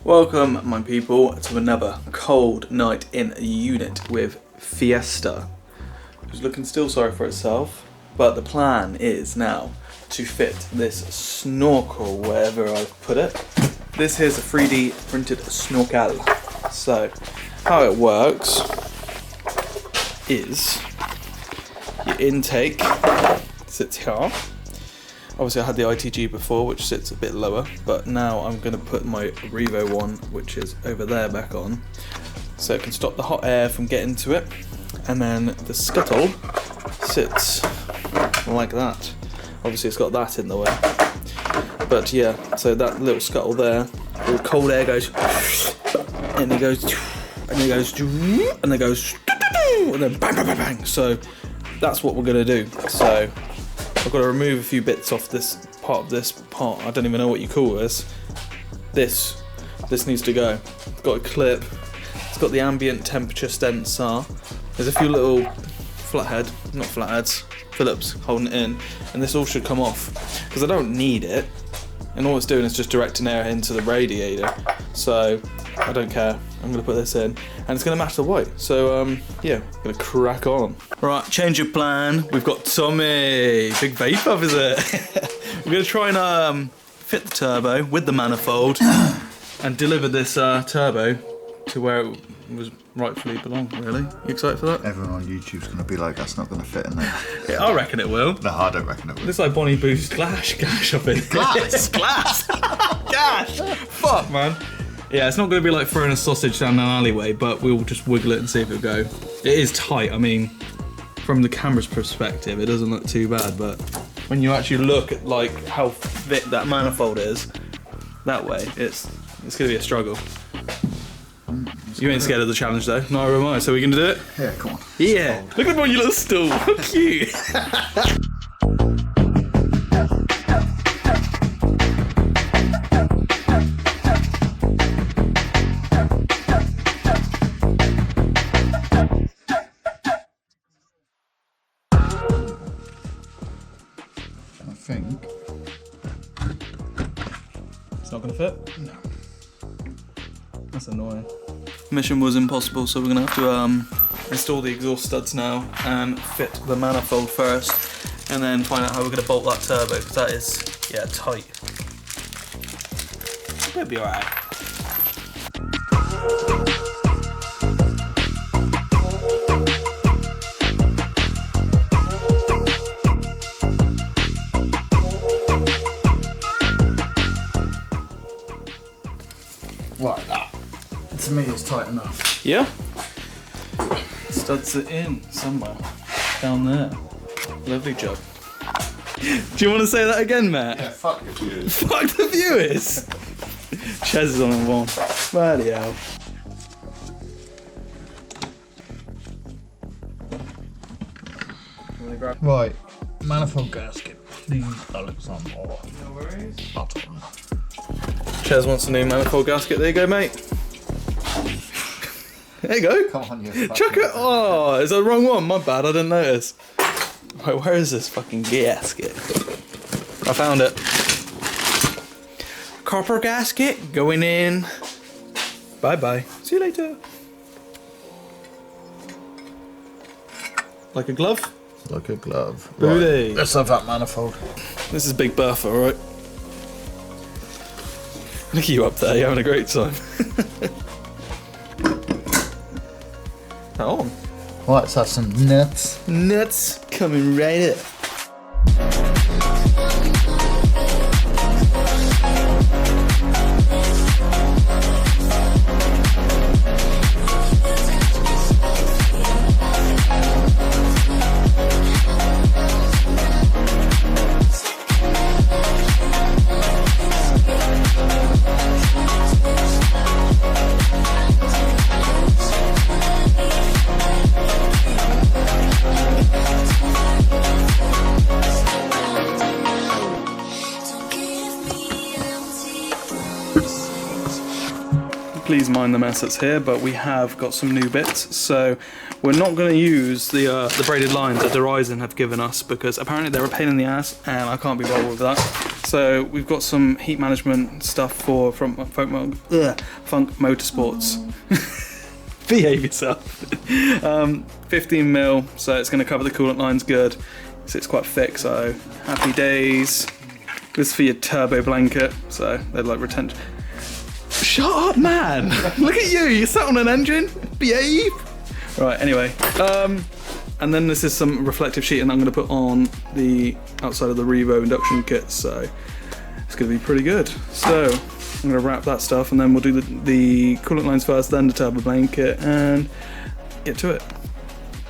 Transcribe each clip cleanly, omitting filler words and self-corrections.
Welcome, my people, to another cold night in a unit with Fiesta, who's looking still sorry for itself, but the plan is now to fit this snorkel wherever I've put it. This here's a 3D printed snorkel. So, how it works is your intake sits here. Obviously I had the ITG before, which sits a bit lower, but now I'm going to put my Revo one, which is over there, back on, so it can stop the hot air from getting to it. And then the scuttle sits like that. Obviously it's got that in the way, but yeah, so that little scuttle there, all the cold air goes, and it goes, and it goes, and it goes, and then bang, bang, bang, bang. So that's what we're going to do. So I've got to remove a few bits off this part, I don't even know what you call this. This needs to go. It's got a clip, it's got the ambient temperature sensor, there's a few little Phillips holding it in, and this all should come off, because I don't need it, and all it's doing is just directing air into the radiator, so I don't care. I'm going to put this in, and it's going to match the white. So, yeah, I'm going to crack on. Right, change of plan. We've got Tommy. Big vape up, is it? We're going to try and fit the turbo with the manifold and deliver this turbo to where it was rightfully belonged, really. You excited for that? Everyone on YouTube's going to be like, that's not going to fit in there. Yeah, I reckon it will. No, I don't reckon it will. Looks like Bonnie Boo's gash up in Glass? Glass! Gash! Fuck, man. Yeah, it's not going to be like throwing a sausage down an alleyway, but we'll just wiggle it and see if it'll go. It is tight. I mean, from the camera's perspective, it doesn't look too bad, but when you actually look at like how thick that manifold is, that way, it's going to be a struggle. You ain't scared of the challenge though, neither am I, so we can do it? Yeah, come on. Yeah, look at your little stool, how cute. I think It's not going to fit? no. That's annoying. Mission was impossible, so we're going to have to install the exhaust studs now and fit the manifold first, and then find out how we're going to bolt that turbo, because that is, yeah, tight. It'll be alright. Like that. To me, it's tight enough. Yeah? Studs it in somewhere. Down there. Lovely job. Do you want to say that again, Matt? Yeah, fuck the viewers. Fuck the viewers! Chaz is on the one. Bloody hell. Right, manifold gasket. Please, Alexbattenn. No worries. Button. Chaz wants a new manifold gasket. There you go, mate. There you go. Come on, you Chuck it. Oh, is that the wrong one? My bad, I didn't notice. Right, where is this fucking gasket? I found it. Copper gasket going in. Bye bye. See you later. Like a glove? Like a glove. Booty. Right, let's have that manifold. This is Big Bertha, alright? Look at you up there, you're having a great time. Oh. Right, let's have some nuts. Nuts coming right up. Please mind the mess that's here, but we have got some new bits, so we're not going to use the braided lines that Direnza have given us, because apparently they're a pain in the ass and I can't be bothered with that. So we've got some heat management stuff for from Funk Motorsports. Behave yourself. 15 mil, so it's going to cover the coolant lines good. So it's quite thick, so happy days. This is for your turbo blanket, so they're like retention. Shut up, man! Look at you, you sat on an engine? Behave! Right, anyway. And then this is some reflective sheet and I'm going to put on the outside of the Revo induction kit, so it's going to be pretty good. So I'm going to wrap that stuff and then we'll do the coolant lines first, then the turbo blanket, and get to it.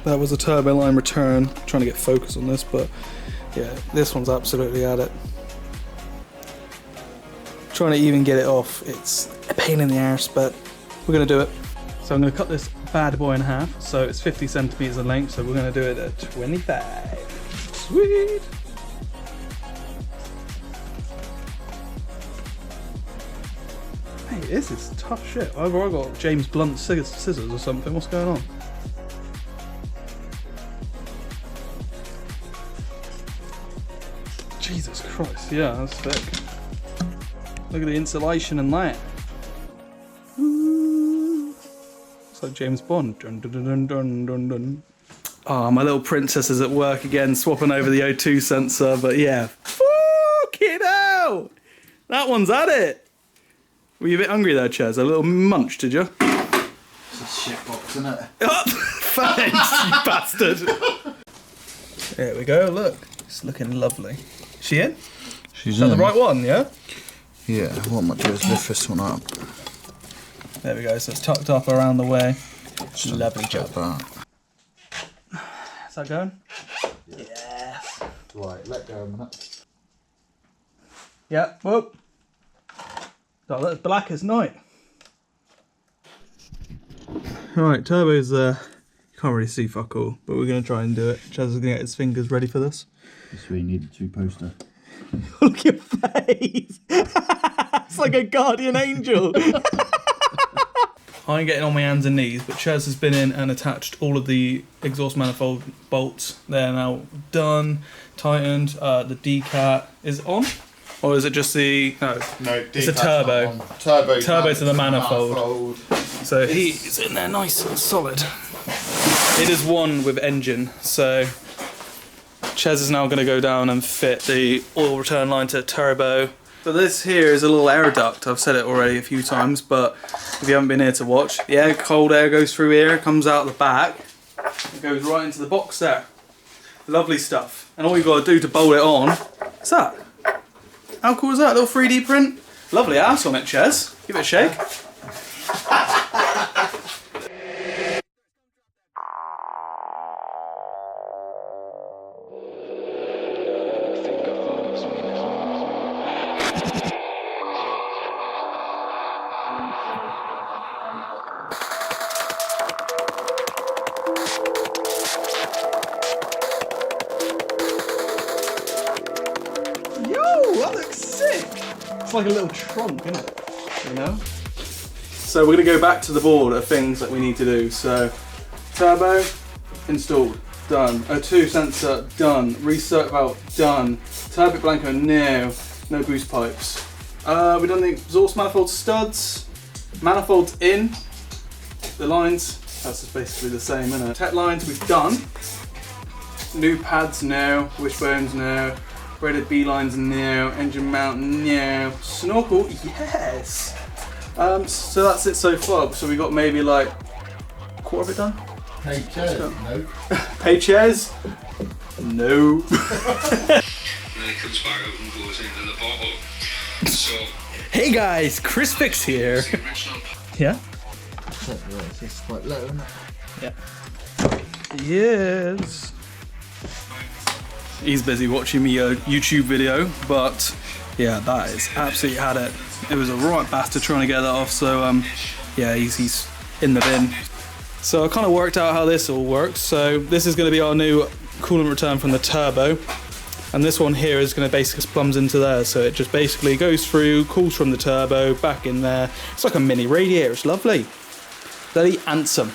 That was a turbo line return. I'm trying to get focus on this, but yeah, this one's absolutely at it. Trying to even get it off, it's a pain in the arse, but we're going to do it. So I'm going to cut this bad boy in half, so it's 50 centimeters in length, so we're going to do it at 25. Sweet! Hey, this is tough shit. I've got James Blunt scissors or something. What's going on? Jesus Christ, yeah, that's thick. Look at the insulation in that. It's like James Bond. Dun, dun, dun, dun, dun, dun. Oh, my little princess is at work again, swapping over the O2 sensor, but yeah. Fucking hell! That one's at it! Were you a bit hungry there, Chaz? A little munch, did you? It's a shit box, isn't it? Oh, thanks, you bastard! There we go, look. It's looking lovely. She in? She's in. Is that the right one, yeah? Yeah, what I might do is lift this one up. There we go, so it's tucked up around the way. Lovely job. Is that going? Yes. Right, let go a minute. Yeah, whoop. Oh, that's black as night. Alright, turbo's there. You can't really see fuck all, but we're going to try and do it. Chaz is going to get his fingers ready for this. That's where you need a two-poster. Look at your face! It's like a guardian angel! I'm getting on my hands and knees, but Chaz has been in and attached all of the exhaust manifold bolts. They're now done, tightened. The decat is on, or is it just the no? It's a turbo. Turbo to the manifold. So he's in there, nice and solid. It is one with engine, so Chaz is now going to go down and fit the oil return line to turbo. So this here is a little air duct. I've said it already a few times, but if you haven't been here to watch, the air, cold air goes through here, comes out the back, it goes right into the box there. Lovely stuff. And all you got to do to bolt it on is that. How cool is that? A little 3D print? Lovely ass on it, Chaz. Give it a shake. It's like a little trunk, isn't it? You know? So we're going to go back to the board of things that we need to do. So, turbo installed, done. O2 sensor, done. Recirc valve, done. Turbo blanco, no boost pipes. We've done the exhaust manifold studs. Manifolds in. The lines, that's just basically the same, isn't it? Tech lines we've done. New pads now. Wishbones now. Braided B-lines now, engine mount now, snorkel, yes! So that's it so far, so we got maybe like a quarter of it done? Hey Chairs, no. Hey Chairs? No. And then it comes back out and goes into the bottle. So, hey guys, Chris Fix here. Yeah? It's quite low, isn't it? Yeah. Yes. He's busy watching me a YouTube video, but yeah, that is absolutely had it. It was a right bastard trying to get that off, so yeah, he's in the bin. So I kind of worked out how this all works. So this is going to be our new coolant return from the turbo, and this one here is going to basically plumbs into there, so it just basically goes through, cools from the turbo, back in there. It's like a mini radiator, it's lovely. Bloody handsome.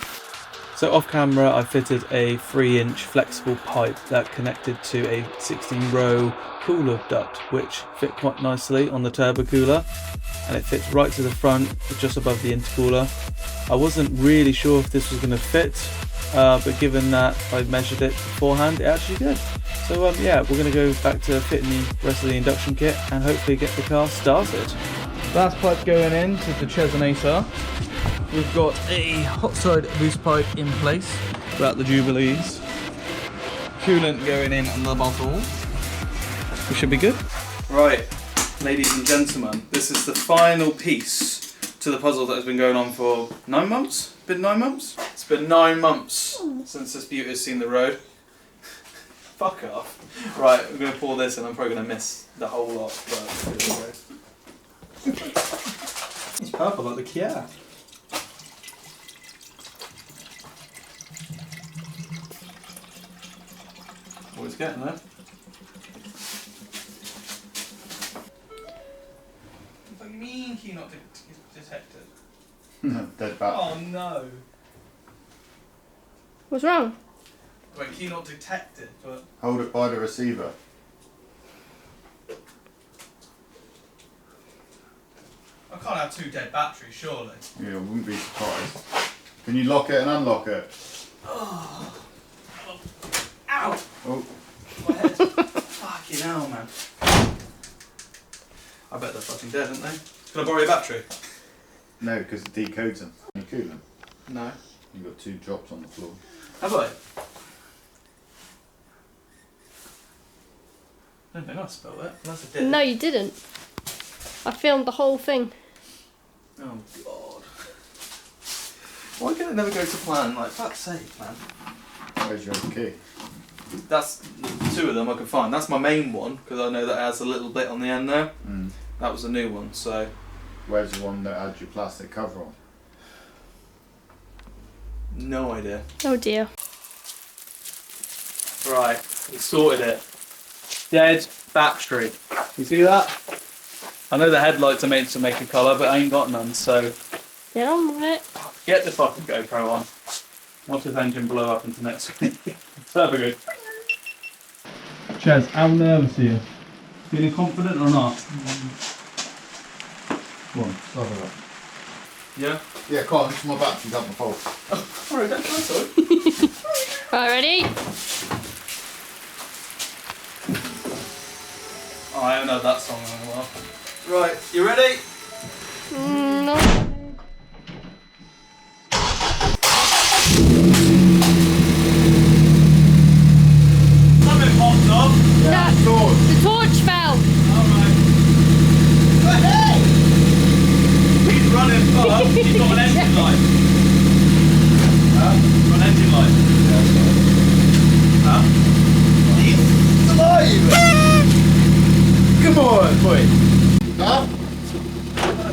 So So off camera I fitted a 3-inch flexible pipe that connected to a 16-row cooler duct, which fit quite nicely on the turbo cooler, and it fits right to the front just above the intercooler. I wasn't really sure if this was going to fit, but given that I measured it beforehand, it actually did. So yeah, we're going to go back to fitting the rest of the induction kit and hopefully get the car started. Last pipe going in to the Chesonator. We've got a hot side boost pipe in place throughout the Jubilees. Coolant going in the bottle. We should be good. Right, ladies and gentlemen, this is the final piece to the puzzle that has been going on for 9 months? Been 9 months? It's been 9 months since this beauty has seen the road. Fuck off. Right, we're going to pour this and I'm probably going to miss the whole lot, but here we go. It's purple like the Kia. Always getting there. What do you mean key not detected? Dead bat. Oh no. What's wrong? Wait, key not detected, but... Hold it by the receiver. I can't have 2 dead batteries, surely. Yeah, I wouldn't be surprised. Can you lock it and unlock it? Oh. Ow! Oh. My head. Fucking hell, man. I bet they're fucking dead, aren't they? Can I borrow your battery? No, because it decodes them. You coolant. No. You've got 2 drops on the floor. Have I? I don't think I spelled it, unless I did. No, you didn't. I filmed the whole thing. Oh god. Why can it never go to plan? Like, fuck's sake, man. Where's your key? That's 2 of them I can find. That's my main one, because I know that it has a little bit on the end there. Mm. That was a new one, so... Where's the one that had your plastic cover on? No idea. Oh dear. Right, we sorted it. Dead battery. You see that? I know the headlights are meant to make a colour, but I ain't got none, so... Get on with it. Get the fucking GoPro on. Watch this engine blow up into next week. That'd be good. Chez, how nervous are you? Feeling confident or not? Go on, start it up. Yeah? Yeah, come on, this is my battery's up my fault. Alright, that's all. Right, ready? Oh, I haven't heard that song in a while. Right, you ready? No. Something popped up. Yeah, the torch fell. Alright. Hey! He's running fast. He's got an engine light. Huh? Got an engine light. Huh? He's alive! Come on, boy. Huh?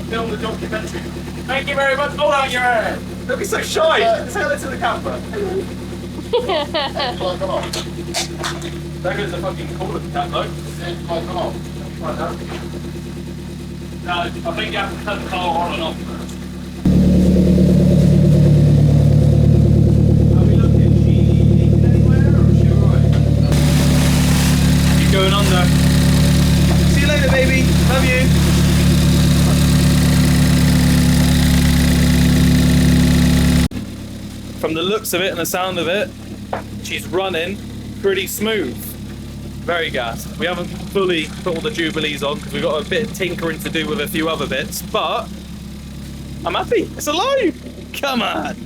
Film the documentary. Thank you very much. Hold out your hand. Don't be so shy. Say hello to the camera. Like come on. There goes the fucking call of the cat, though. Like come on. Right now. No, I think you have to turn the car on and off first. Are we looking? Is she leaking anywhere or is she alright? Keep going under. See you later, baby. Love you. From the looks of it and the sound of it, she's running pretty smooth. Very gassed. We haven't fully put all the Jubilees on because we've got a bit of tinkering to do with a few other bits, but I'm happy. It's alive. Come on.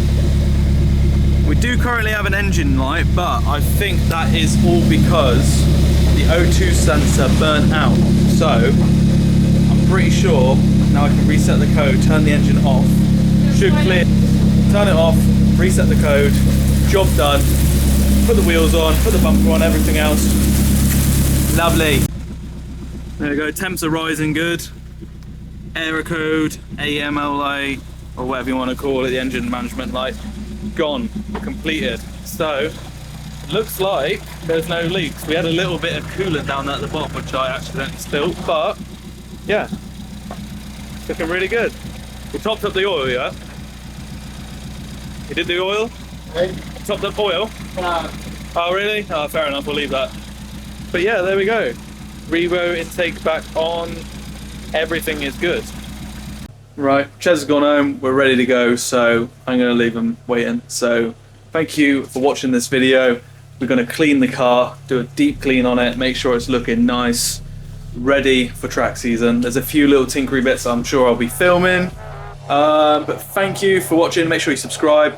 We do currently have an engine light, but I think that is all because the O2 sensor burnt out. So I'm pretty sure now I can reset the code, turn the engine off, should clear, turn it off, reset the code, job done, put the wheels on, put the bumper on, everything else. Lovely. There we go, temps are rising good. Aero code, AMLA, or whatever you want to call it, the engine management light, gone, completed. So, it looks like there's no leaks. We had a little bit of coolant down at the bottom, which I accidentally spilled, but yeah, looking really good. We topped up the oil, yeah? You did the oil? Topped up oil? Oh really? Oh, fair enough, we'll leave that. But yeah, there we go. Revo intake back on. Everything is good. Right, Chez has gone home, we're ready to go, so I'm going to leave him waiting. So thank you for watching this video. We're going to clean the car, do a deep clean on it, make sure it's looking nice, ready for track season. There's a few little tinkery bits I'm sure I'll be filming. But thank you for watching. Make sure you subscribe,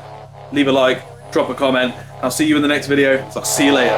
leave a like, drop a comment. I'll see you in the next video, so I'll see you later.